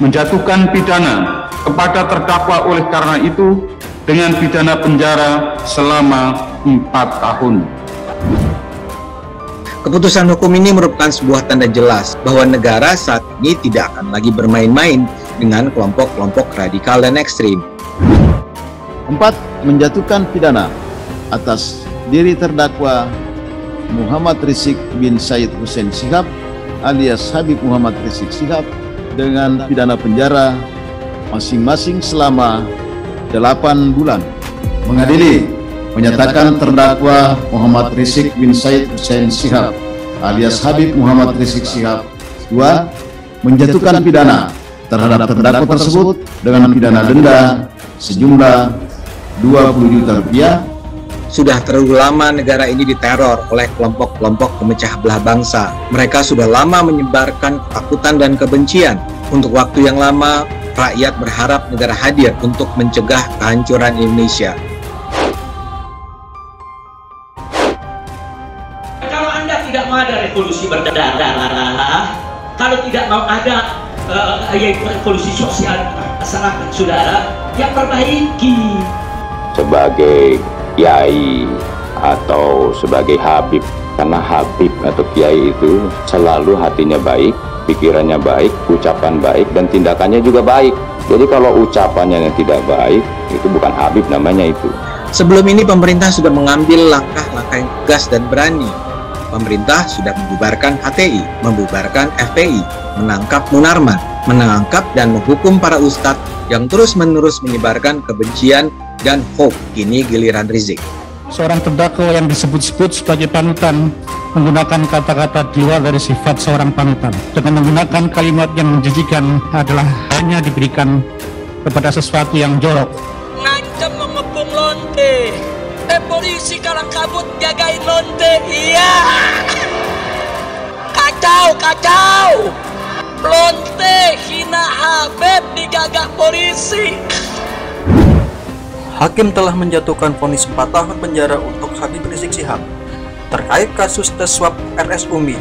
menjatuhkan pidana kepada terdakwa oleh karena itu dengan pidana penjara selama 4 tahun. Keputusan hukum ini merupakan sebuah tanda jelas bahwa negara saat ini tidak akan lagi bermain-main dengan kelompok-kelompok radikal dan ekstrim. 4. Menjatuhkan pidana atas diri terdakwa Muhammad Rizik bin Syed Hussein Shihab alias Habib Muhammad Rizik Shihab dengan pidana penjara masing-masing selama 8 bulan. Mengadili menyatakan terdakwa Muhammad Rizik bin Syed Hussein Shihab alias Habib Muhammad Rizik Shihab 2. Menjatuhkan pidana terhadap terdakwa tersebut dengan pidana denda sejumlah 20 juta rupiah. Sudah terlalu lama negara ini diteror oleh kelompok-kelompok pemecah belah bangsa. Mereka sudah lama menyebarkan ketakutan dan kebencian. Untuk waktu yang lama, rakyat berharap negara hadir untuk mencegah kehancuran Indonesia. Kalau Anda tidak mau ada revolusi berdarah, kalau tidak mau ada revolusi sosial masyarakat saudara, ya perbaiki. Sebagai kiai atau sebagai habib, karena habib atau kiai itu selalu hatinya baik, pikirannya baik, ucapan baik, dan tindakannya juga baik. Jadi kalau ucapannya yang tidak baik, itu bukan habib namanya itu. Sebelum ini pemerintah sudah mengambil langkah-langkah yang tegas dan berani. Pemerintah sudah membubarkan HTI, membubarkan FPI, menangkap Munarman, menangkap dan menghukum para ustadz yang terus-menerus menyebarkan kebencian dan hoax. Kini giliran Rizik. Seorang terdakwa yang disebut-sebut sebagai panutan menggunakan kata-kata di luar dari sifat seorang panutan dengan menggunakan kalimat yang menjijikan adalah hanya diberikan kepada sesuatu yang jorok. Ngancam mengepung lonte, polisi kalang kabut jagain lonte, iya. Kacau, lonte hina Habib digagak polisi. Hakim telah menjatuhkan vonis 4 tahun penjara untuk Habib Rizik Shihab terkait kasus tes swab RS Umi.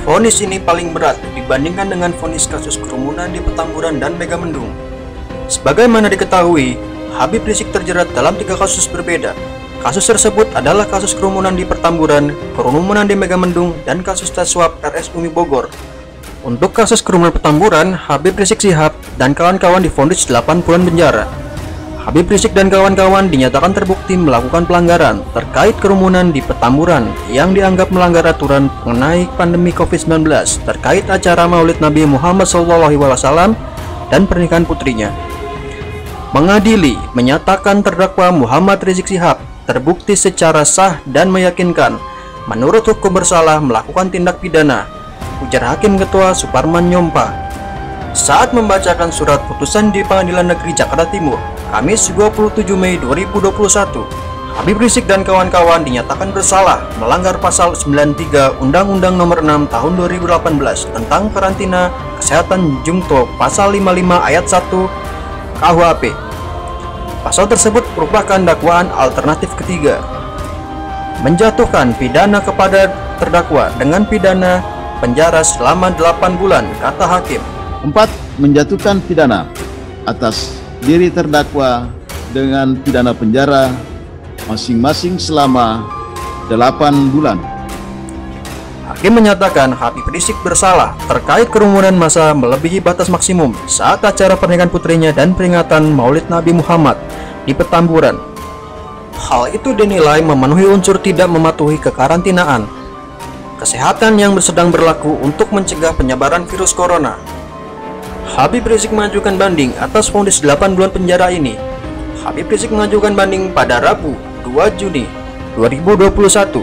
Vonis ini paling berat dibandingkan dengan vonis kasus kerumunan di Petamburan dan Megamendung. Sebagaimana diketahui, Habib Rizik terjerat dalam 3 kasus berbeda. Kasus tersebut adalah kasus kerumunan di Petamburan, kerumunan di Megamendung, dan kasus tes swab RS Umi Bogor. Untuk kasus kerumunan Petamburan, Habib Rizik Shihab dan kawan-kawan divonis 8 bulan penjara. Habib Rizik dan kawan-kawan dinyatakan terbukti melakukan pelanggaran terkait kerumunan di Petamburan yang dianggap melanggar aturan mengenai pandemi COVID-19 terkait acara Maulid Nabi Muhammad SAW dan pernikahan putrinya. Mengadili menyatakan terdakwa Muhammad Rizik Shihab terbukti secara sah dan meyakinkan menurut hukum bersalah melakukan tindak pidana, ujar Hakim Ketua Suparman Nyompa saat membacakan surat putusan di Pengadilan Negeri Jakarta Timur, Kamis 27 Mei 2021. Habib Rizik dan kawan-kawan dinyatakan bersalah melanggar pasal 93 Undang-Undang Nomor 6 Tahun 2018 tentang karantina kesehatan Jungto pasal 55 ayat 1 KUHP. Pasal tersebut merupakan dakwaan alternatif ketiga. Menjatuhkan pidana kepada terdakwa dengan pidana penjara selama 8 bulan, kata hakim. 4. Menjatuhkan pidana atas diri terdakwa dengan pidana penjara masing-masing selama 8 bulan. Hakim menyatakan Habib Rizik bersalah terkait kerumunan massa melebihi batas maksimum saat acara pernikahan putrinya dan peringatan Maulid Nabi Muhammad di Petamburan. Hal itu dinilai memenuhi unsur tidak mematuhi kekarantinaan kesehatan yang sedang berlaku untuk mencegah penyebaran virus corona. Habib Rizik mengajukan banding atas vonis 8 bulan penjara ini. Habib Rizik mengajukan banding pada Rabu 2 Juni 2021.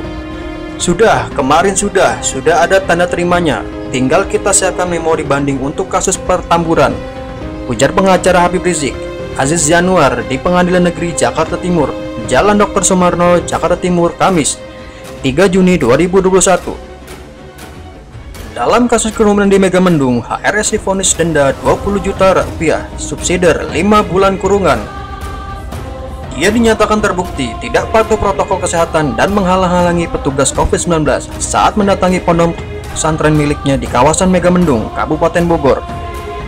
Kemarin sudah ada tanda terimanya. Tinggal kita siapkan memori banding untuk kasus Petamburan, ujar pengacara Habib Rizik, Aziz Januar di Pengadilan Negeri Jakarta Timur, Jalan Dr. Sumarno, Jakarta Timur, Kamis 3 Juni 2021. Dalam kasus kerumunan di Megamendung, HRS divonis denda 20 juta rupiah, subsidiar 5 bulan kurungan. Ia dinyatakan terbukti tidak patuh protokol kesehatan dan menghalang-halangi petugas COVID-19 saat mendatangi pondok pesantren miliknya di kawasan Megamendung, Kabupaten Bogor.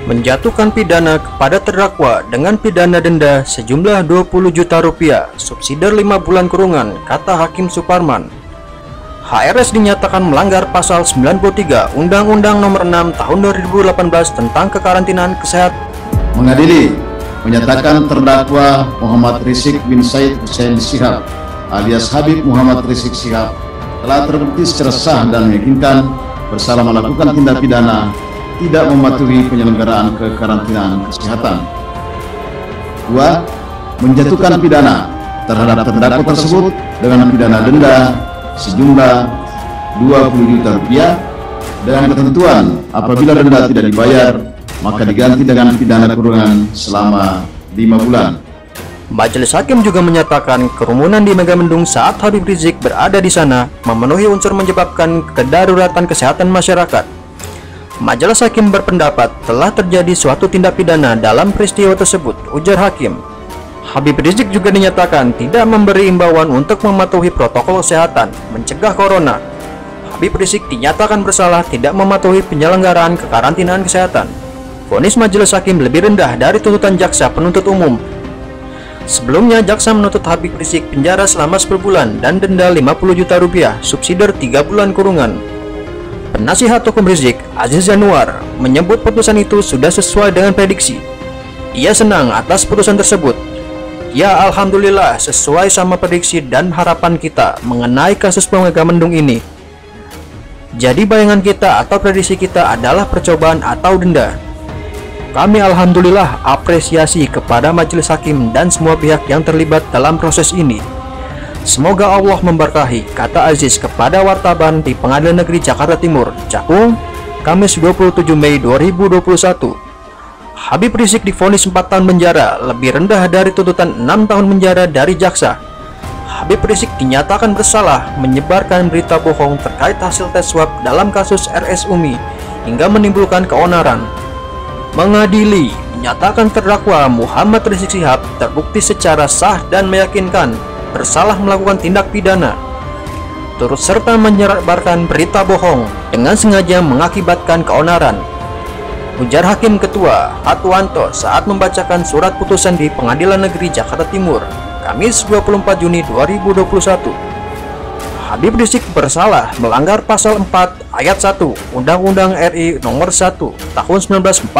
menjatuhkan pidana kepada terdakwa dengan pidana denda sejumlah 20 juta rupiah, subsidiar 5 bulan kurungan, kata Hakim Suparman. HRS dinyatakan melanggar pasal 93 Undang-Undang Nomor 6 Tahun 2018 tentang kekarantinaan kesehatan. Mengadili menyatakan terdakwa Muhammad Rizik bin Syahid Hussein Shihab alias Habib Muhammad Rizik Shihab telah terbukti secara sah dan meyakinkan bersalah melakukan tindak pidana tidak mematuhi penyelenggaraan kekarantinaan kesehatan. 2. Menjatuhkan pidana terhadap terdakwa tersebut dengan pidana denda sejumlah 20 juta rupiah dengan ketentuan apabila denda tidak dibayar maka diganti dengan pidana kurungan selama 5 bulan. Majelis Hakim juga menyatakan kerumunan di Megamendung saat Habib Rizik berada di sana memenuhi unsur menyebabkan kedaruratan kesehatan masyarakat. Majelis Hakim berpendapat telah terjadi suatu tindak pidana dalam peristiwa tersebut, ujar Hakim. Habib Rizik juga dinyatakan tidak memberi imbauan untuk mematuhi protokol kesehatan mencegah corona. Habib Rizik dinyatakan bersalah tidak mematuhi penyelenggaraan kekarantinaan kesehatan. Vonis Majelis Hakim lebih rendah dari tuntutan jaksa penuntut umum. Sebelumnya, jaksa menuntut Habib Rizik penjara selama 10 bulan dan denda 50 juta rupiah, subsidiar 3 bulan kurungan. Penasihat hukum Rizik, Aziz Januar, menyebut putusan itu sudah sesuai dengan prediksi. Ia senang atas putusan tersebut. Ya, alhamdulillah sesuai sama prediksi dan harapan kita mengenai kasus Megamendung ini. Jadi bayangan kita atau prediksi kita adalah percobaan atau denda. Kami alhamdulillah apresiasi kepada Majelis Hakim dan semua pihak yang terlibat dalam proses ini. Semoga Allah memberkahi, kata Aziz kepada wartawan di Pengadilan Negeri Jakarta Timur, Cakung, Kamis 27 Mei 2021. Habib Rizik divonis 4 tahun penjara, lebih rendah dari tuntutan 6 tahun penjara dari jaksa. Habib Rizik dinyatakan bersalah menyebarkan berita bohong terkait hasil tes swab dalam kasus RS Umi hingga menimbulkan keonaran. Mengadili menyatakan terdakwa Muhammad Rizik Shihab terbukti secara sah dan meyakinkan bersalah melakukan tindak pidana, turut serta menyebarkan berita bohong dengan sengaja mengakibatkan keonaran, ujar Hakim Ketua Hatwanto saat membacakan surat putusan di Pengadilan Negeri Jakarta Timur, Kamis 24 Juni 2021. Habib Rizik bersalah melanggar pasal 4 ayat 1 Undang-Undang RI Nomor 1 Tahun 1946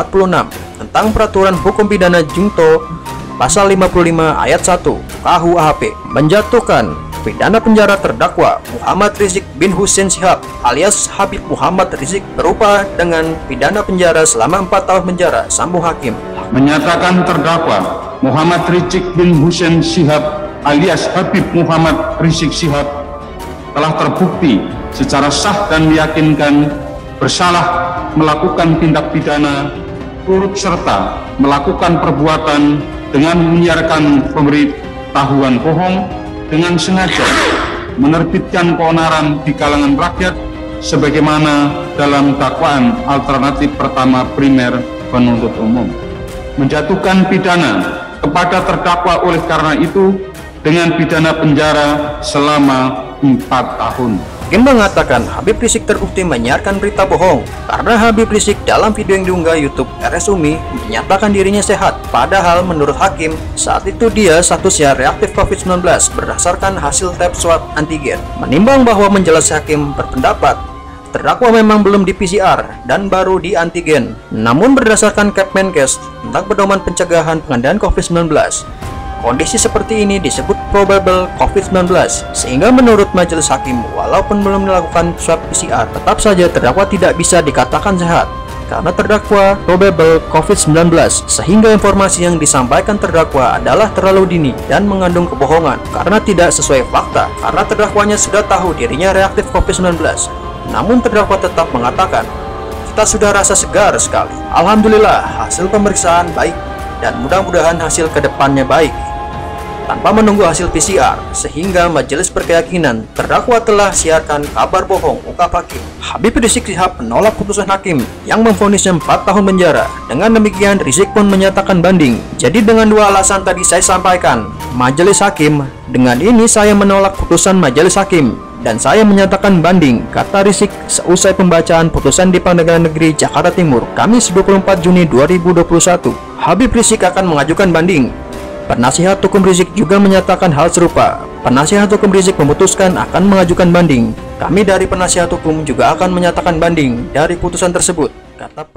tentang Peraturan Hukum Pidana Junto Pasal 55 ayat 1 KUHP menjatuhkan pidana penjara terdakwa Muhammad Rizik bin Hussein Shihab alias Habib Muhammad Rizik berupa dengan pidana penjara selama 4 tahun penjara, sambung Hakim. Menyatakan terdakwa Muhammad Rizik bin Hussein Shihab alias Habib Muhammad Rizik Shihab telah terbukti secara sah dan meyakinkan bersalah melakukan tindak pidana turut serta melakukan perbuatan dengan menyiarkan pemberitahuan bohong dengan sengaja menerbitkan keonaran di kalangan rakyat sebagaimana dalam dakwaan alternatif pertama primer penuntut umum, menjatuhkan pidana kepada terdakwa oleh karena itu dengan pidana penjara selama 4 tahun. Hakim mengatakan Habib Rizik terbukti menyiarkan berita bohong karena Habib Rizik dalam video yang diunggah YouTube RS Umi menyatakan dirinya sehat, padahal menurut Hakim saat itu dia statusnya reaktif COVID-19 berdasarkan hasil tes swab antigen. Menimbang bahwa majelis hakim berpendapat terdakwa memang belum di PCR dan baru di antigen, namun berdasarkan Kemenkes tentang pedoman pencegahan pengendalian COVID-19, kondisi seperti ini disebut probable COVID-19, sehingga menurut majelis hakim walaupun belum melakukan swab PCR, tetap saja terdakwa tidak bisa dikatakan sehat karena terdakwa probable COVID-19, sehingga informasi yang disampaikan terdakwa adalah terlalu dini dan mengandung kebohongan karena tidak sesuai fakta, karena terdakwanya sudah tahu dirinya reaktif COVID-19. Namun terdakwa tetap mengatakan, kita sudah rasa segar sekali, alhamdulillah hasil pemeriksaan baik dan mudah-mudahan hasil kedepannya baik, tanpa menunggu hasil PCR, sehingga majelis berkeyakinan terdakwa telah siarkan kabar bohong, ungkap Hakim. Habib Rizik Shihab menolak putusan Hakim yang memvonisnya 4 tahun penjara. Dengan demikian Rizik pun menyatakan banding. Jadi dengan 2 alasan tadi saya sampaikan, majelis hakim, dengan ini saya menolak putusan majelis hakim. dan saya menyatakan banding, kata Rizik seusai pembacaan putusan di Pengadilan Negeri Jakarta Timur, Kamis 24 Juni 2021. Habib Rizik akan mengajukan banding. Penasihat hukum Rizik juga menyatakan hal serupa. Penasihat hukum Rizik memutuskan akan mengajukan banding. Kami dari penasihat hukum juga akan menyatakan banding dari putusan tersebut, kata